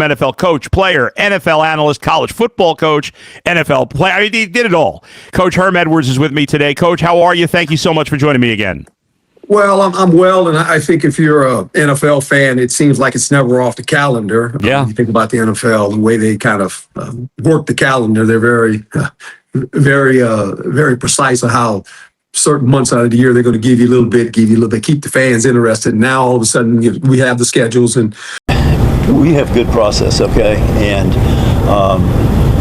NFL coach, player, NFL analyst, college football coach, NFL player. I mean, he did it all. Coach Herm Edwards is with me today. Coach, how are you? Thank you so much for joining me again. Well, I'm well, and I think if you're a NFL fan, it seems like it's never off the calendar. Yeah. You think about the NFL, the way they kind of work the calendar, they're very precise on how certain months out of the year they're going to give you a little bit, keep the fans interested. Now all of a sudden we have the schedules, and we have good process, okay? And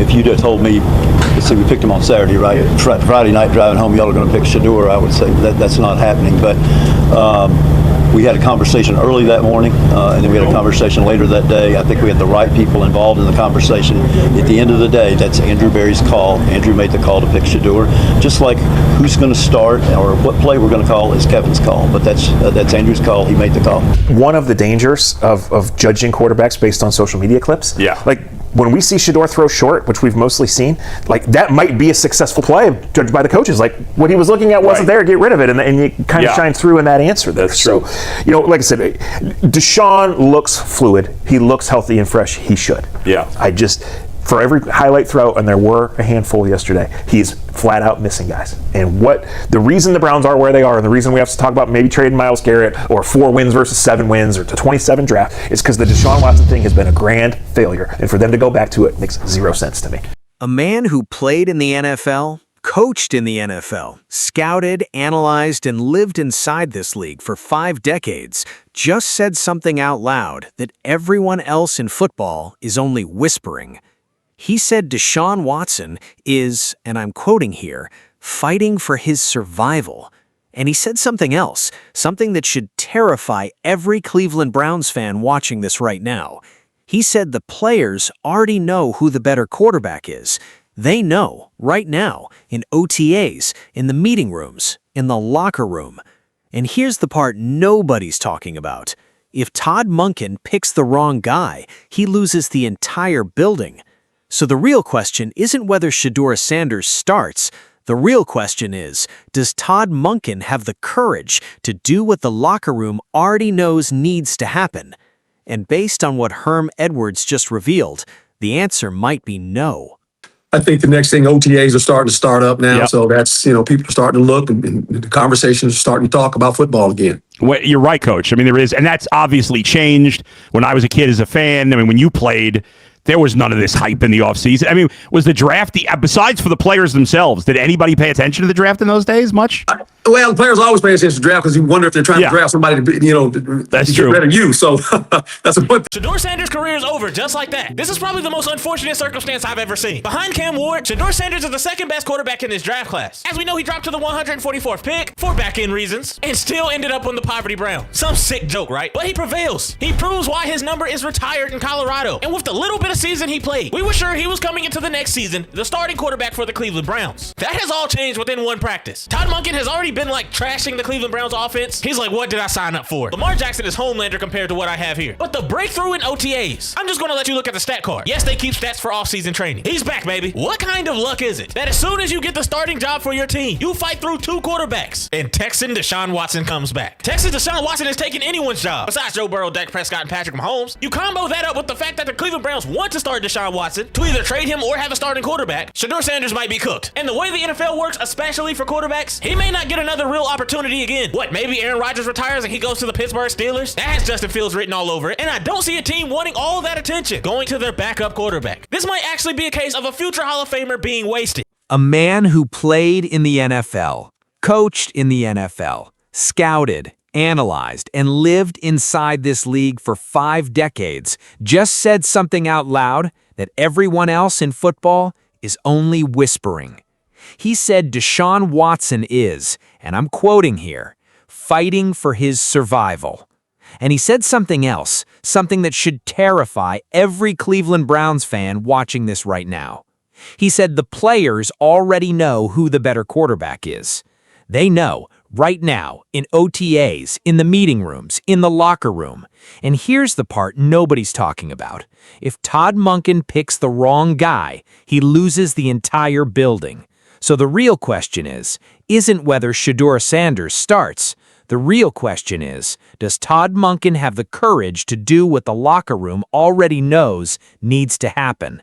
if you'd have told me, let's see, we picked him on Saturday, right? Friday night driving home, y'all are going to pick Shadur, I would say that's not happening. But we had a conversation early that morning, and then we had a conversation later that day. I think we had the right people involved in the conversation. At the end of the day, that's Andrew Berry's call. Andrew made the call to pick Shadur. Just like who's going to start or what play we're going to call is Kevin's call. But that's Andrew's call. He made the call. One of the dangers of judging quarterbacks based on social media clips, like when we see Shedeur throw short, which we've mostly seen, like that might be a successful play judged by the coaches. Like what he was looking at wasn't there, get rid of it, and you kind of shine through in that answer there. That's so, you know, like I said, Deshaun looks fluid. He looks healthy and fresh. He should. Yeah. For every highlight throw, and there were a handful yesterday, he's flat out missing guys. And the reason the Browns are where they are, and the reason we have to talk about maybe trading Myles Garrett or 4 wins versus 7 wins or to 27 draft is because the Deshaun Watson thing has been a grand failure. And for them to go back to it makes zero sense to me. A man who played in the NFL, coached in the NFL, scouted, analyzed, and lived inside this league for 5 decades, just said something out loud that everyone else in football is only whispering. He said Deshaun Watson is, and I'm quoting here, fighting for his survival. And he said something else, something that should terrify every Cleveland Browns fan watching this right now. He said the players already know who the better quarterback is. They know, right now, in OTAs, in the meeting rooms, in the locker room. And here's the part nobody's talking about. If Todd Monken picks the wrong guy, he loses the entire building. So the real question isn't whether Shedeur Sanders starts. The real question is, does Todd Monken have the courage to do what the locker room already knows needs to happen? And based on what Herm Edwards just revealed, the answer might be no. I think the next thing, OTAs are starting to start up now. So that's, people are starting to look, and the conversations are starting to talk about football again. Well, you're right, Coach. I mean, there is, and that's obviously changed. When I was a kid as a fan, I mean, when you played, there was none of this hype in the offseason. I mean, was the draft, besides for the players themselves, did anybody pay attention to the draft in those days much? Well, players always pay attention to the draft because you wonder if they're trying to draft somebody to That's get true. better than you. So that's a good. Shedeur Sanders' career is over just like that. This is probably the most unfortunate circumstance I've ever seen. Behind Cam Ward, Shedeur Sanders is the second best quarterback in this draft class. As we know, he dropped to the 144th pick for back-end reasons and still ended up on the poverty Brown. Some sick joke, right? But he prevails. He proves why his number is retired in Colorado. And with the little bit of season he played, we were sure he was coming into the next season the starting quarterback for the Cleveland Browns. That has all changed within one practice. Todd Monken has already been trashing the Cleveland Browns offense. He's like, what did I sign up for? Lamar Jackson is Homelander compared to what I have here. But the breakthrough in OTAs, I'm just going to let you look at the stat card. Yes, they keep stats for off-season training. He's back, baby. What kind of luck is it that as soon as you get the starting job for your team, you fight through 2 quarterbacks and Texan Deshaun Watson comes back? Texas Deshaun Watson is taking anyone's job besides Joe Burrow, Dak Prescott, and Patrick Mahomes. You combo that up with the fact that the Cleveland Browns want to start Deshaun Watson to either trade him or have a starting quarterback. Shedeur Sanders might be cooked. And the way the NFL works, especially for quarterbacks, he may not get another real opportunity again. What, maybe Aaron Rodgers retires and he goes to the Pittsburgh Steelers? That has Justin Fields written all over it. And I don't see a team wanting all that attention going to their backup quarterback. This might actually be a case of a future Hall of Famer being wasted. A man who played in the NFL, coached in the NFL, scouted, analyzed, and lived inside this league for 5 decades, just said something out loud that everyone else in football is only whispering. He said Deshaun Watson is, and I'm quoting here, fighting for his survival. And he said something else, something that should terrify every Cleveland Browns fan watching this right now. He said the players already know who the better quarterback is. They know right now, in OTAs, in the meeting rooms, in the locker room. And here's the part nobody's talking about. If Todd Monken picks the wrong guy, he loses the entire building. So the real question isn't whether Shedeur Sanders starts. The real question is, does Todd Monken have the courage to do what the locker room already knows needs to happen?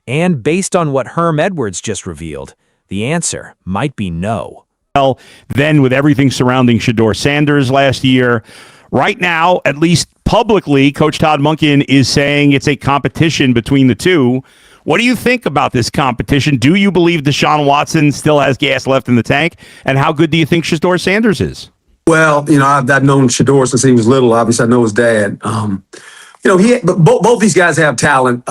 And based on what Herm Edwards just revealed, the answer might be no. Well, then with everything surrounding Shedeur Sanders last year, right now, at least publicly, Coach Todd Monken is saying it's a competition between the two. What do you think about this competition? Do you believe Deshaun Watson still has gas left in the tank? And how good do you think Shedeur Sanders is? Well, I've known Shedeur since he was little. Obviously, I know his dad. Both these guys have talent.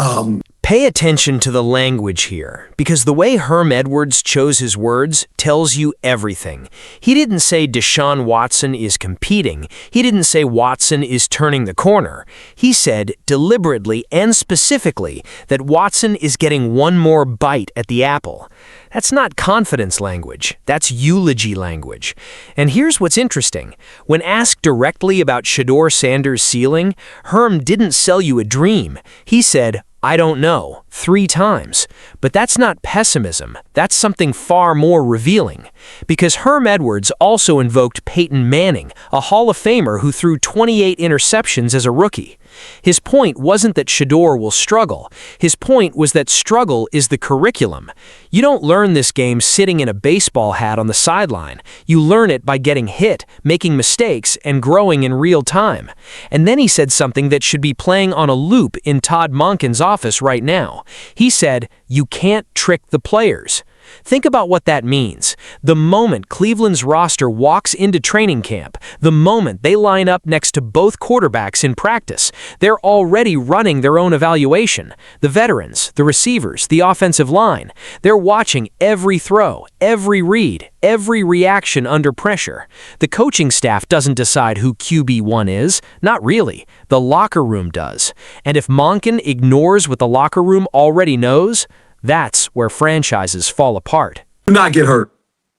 Pay attention to the language here, because the way Herm Edwards chose his words tells you everything. He didn't say Deshaun Watson is competing. He didn't say Watson is turning the corner. He said deliberately and specifically that Watson is getting one more bite at the apple. That's not confidence language. That's eulogy language. And here's what's interesting. When asked directly about Shedeur Sanders' ceiling, Herm didn't sell you a dream. He said, "I don't know," 3 times. But that's not pessimism. That's something far more revealing. Because Herm Edwards also invoked Peyton Manning, a Hall of Famer who threw 28 interceptions as a rookie. His point wasn't that Shedeur will struggle. His point was that struggle is the curriculum. You don't learn this game sitting in a baseball hat on the sideline. You learn it by getting hit, making mistakes, and growing in real time. And then he said something that should be playing on a loop in Todd Monken's office right now. He said, "You can't trick the players." Think about what that means. The moment Cleveland's roster walks into training camp, the moment they line up next to both quarterbacks in practice, they're already running their own evaluation. The veterans, the receivers, the offensive line, they're watching every throw, every read, every reaction under pressure. The coaching staff doesn't decide who QB1 is. Not really. The locker room does. And if Monken ignores what the locker room already knows, that's where franchises fall apart. Do not get hurt.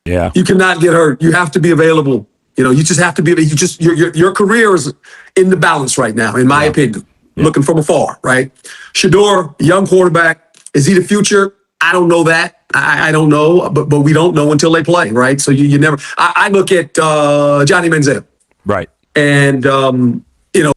Yeah. You cannot get hurt. You have to be available. You just have to be. Your career is in the balance right now, in my opinion. Looking from afar, right? Shedeur, young quarterback, is he the future? I don't know that. I don't know, but we don't know until they play, right? So you never. I look at Johnny Manziel, Right. and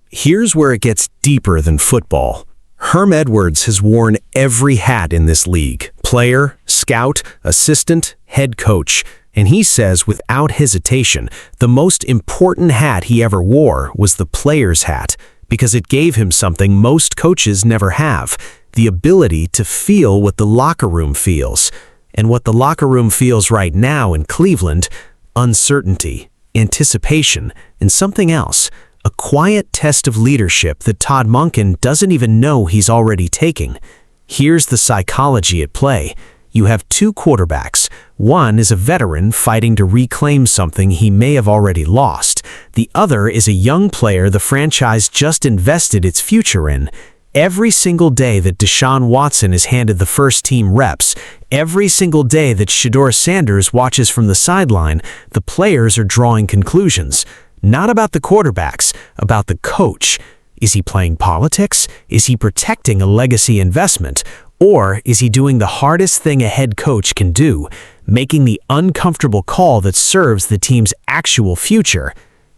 Here's where it gets deeper than football. Herm Edwards has worn every hat in this league: player, scout, assistant, head coach. And he says without hesitation, the most important hat he ever wore was the player's hat, because it gave him something most coaches never have: the ability to feel what the locker room feels. And what the locker room feels right now in Cleveland: uncertainty, anticipation, and something else. A quiet test of leadership that Todd Monken doesn't even know he's already taking. Here's the psychology at play. You have 2 quarterbacks. One is a veteran fighting to reclaim something he may have already lost. The other is a young player the franchise just invested its future in. Every single day that Deshaun Watson is handed the first-team reps, every single day that Shedeur Sanders watches from the sideline, the players are drawing conclusions. Not about the quarterbacks, about the coach. Is he playing politics? Is he protecting a legacy investment? Or is he doing the hardest thing a head coach can do, making the uncomfortable call that serves the team's actual future?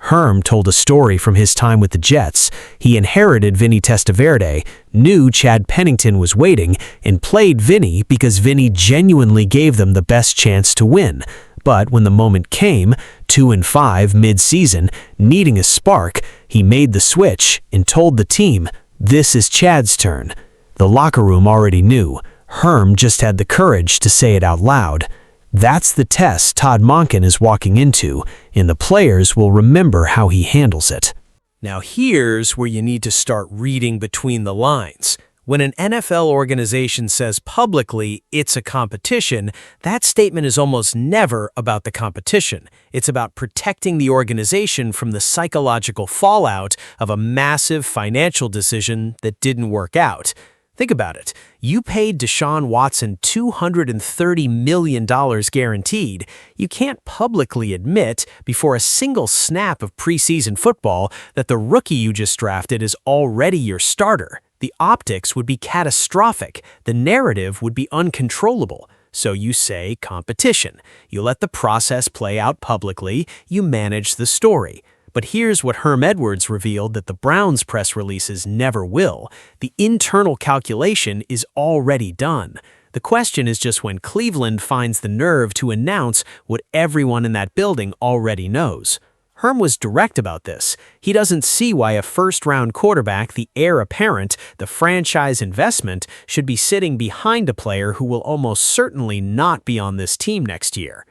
Herm told a story from his time with the Jets. He inherited Vinny Testaverde, knew Chad Pennington was waiting, and played Vinny because Vinny genuinely gave them the best chance to win. But when the moment came, 2-5 mid-season, needing a spark, he made the switch and told the team, "This is Chad's turn." The locker room already knew. Herm just had the courage to say it out loud. That's the test Todd Monken is walking into, and the players will remember how he handles it. Now here's where you need to start reading between the lines. When an NFL organization says publicly it's a competition, that statement is almost never about the competition. It's about protecting the organization from the psychological fallout of a massive financial decision that didn't work out. Think about it. You paid Deshaun Watson $230 million guaranteed. You can't publicly admit before a single snap of preseason football that the rookie you just drafted is already your starter. The optics would be catastrophic. The narrative would be uncontrollable. So you say competition. You let the process play out publicly. You manage the story. But here's what Herm Edwards revealed that the Browns' press releases never will. The internal calculation is already done. The question is just when Cleveland finds the nerve to announce what everyone in that building already knows. Herm was direct about this. He doesn't see why a first-round quarterback, the heir apparent, the franchise investment, should be sitting behind a player who will almost certainly not be on this team next year.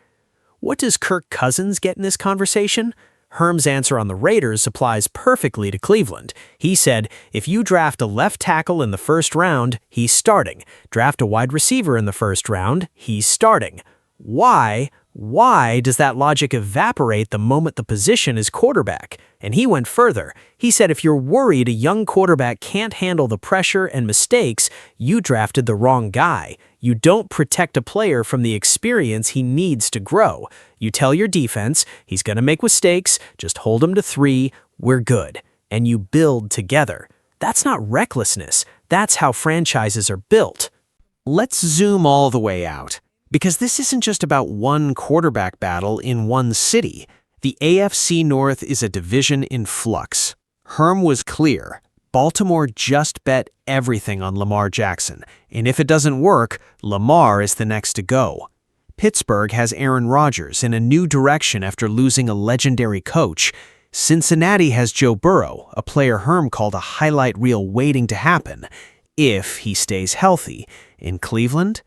What does Kirk Cousins get in this conversation? Herm's answer on the Raiders applies perfectly to Cleveland. He said, if you draft a left tackle in the first round, he's starting. Draft a wide receiver in the first round, he's starting. Why does that logic evaporate the moment the position is quarterback? And he went further. He said if you're worried a young quarterback can't handle the pressure and mistakes, you drafted the wrong guy. You don't protect a player from the experience he needs to grow. You tell your defense, he's going to make mistakes, just hold him to 3, we're good. And you build together. That's not recklessness. That's how franchises are built. Let's zoom all the way out. Because this isn't just about one quarterback battle in one city. The AFC North is a division in flux. Herm was clear. Baltimore just bet everything on Lamar Jackson, and if it doesn't work, Lamar is the next to go. Pittsburgh has Aaron Rodgers in a new direction after losing a legendary coach. Cincinnati has Joe Burrow, a player Herm called a highlight reel waiting to happen, if he stays healthy. In Cleveland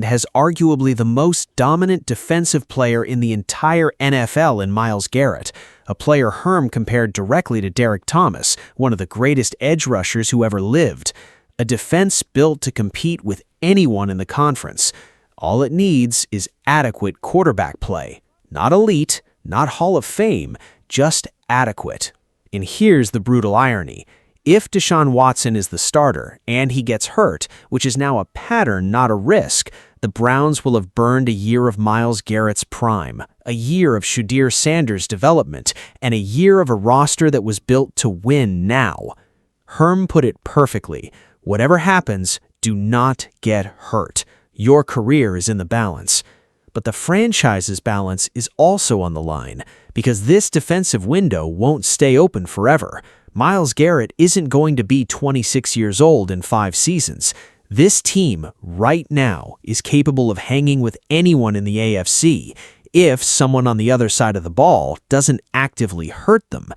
has arguably the most dominant defensive player in the entire NFL in Myles Garrett, a player Herm compared directly to Derek Thomas, one of the greatest edge rushers who ever lived. A defense built to compete with anyone in the conference. All it needs is adequate quarterback play. Not elite, not Hall of Fame, just adequate. And here's the brutal irony. If Deshaun Watson is the starter and he gets hurt, which is now a pattern, not a risk, the Browns will have burned a year of Myles Garrett's prime, a year of Shedeur Sanders' development, and a year of a roster that was built to win now. Herm put it perfectly. Whatever happens, do not get hurt. Your career is in the balance. But the franchise's balance is also on the line, because this defensive window won't stay open forever. Myles Garrett isn't going to be 26 years old in 5 seasons. This team, right now, is capable of hanging with anyone in the AFC if someone on the other side of the ball doesn't actively hurt them.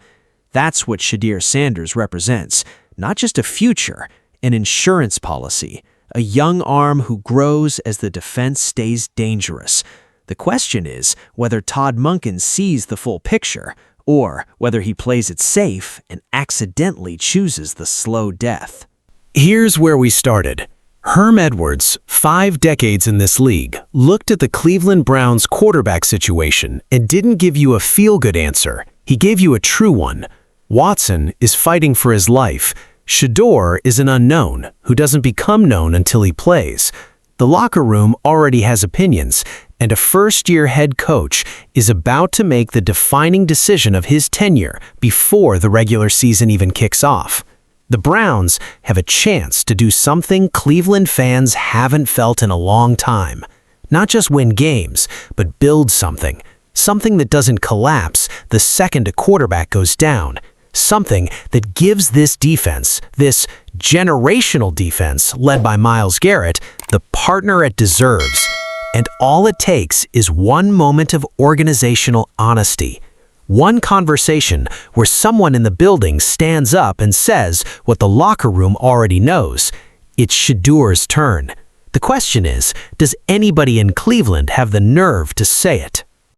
That's what Shedeur Sanders represents. Not just a future, an insurance policy. A young arm who grows as the defense stays dangerous. The question is whether Todd Monken sees the full picture, or whether he plays it safe and accidentally chooses the slow death. Here's where we started. Herm Edwards, 5 decades in this league, looked at the Cleveland Browns quarterback situation and didn't give you a feel-good answer. He gave you a true one. Watson is fighting for his life. Shedeur is an unknown who doesn't become known until he plays. The locker room already has opinions, and a first-year head coach is about to make the defining decision of his tenure before the regular season even kicks off. The Browns have a chance to do something Cleveland fans haven't felt in a long time. Not just win games, but build something. Something that doesn't collapse the second a quarterback goes down. Something that gives this defense, this generational defense led by Myles Garrett, the partner it deserves. And all it takes is one moment of organizational honesty. One conversation where someone in the building stands up and says what the locker room already knows. It's Shedeur's turn. The question is, does anybody in Cleveland have the nerve to say it?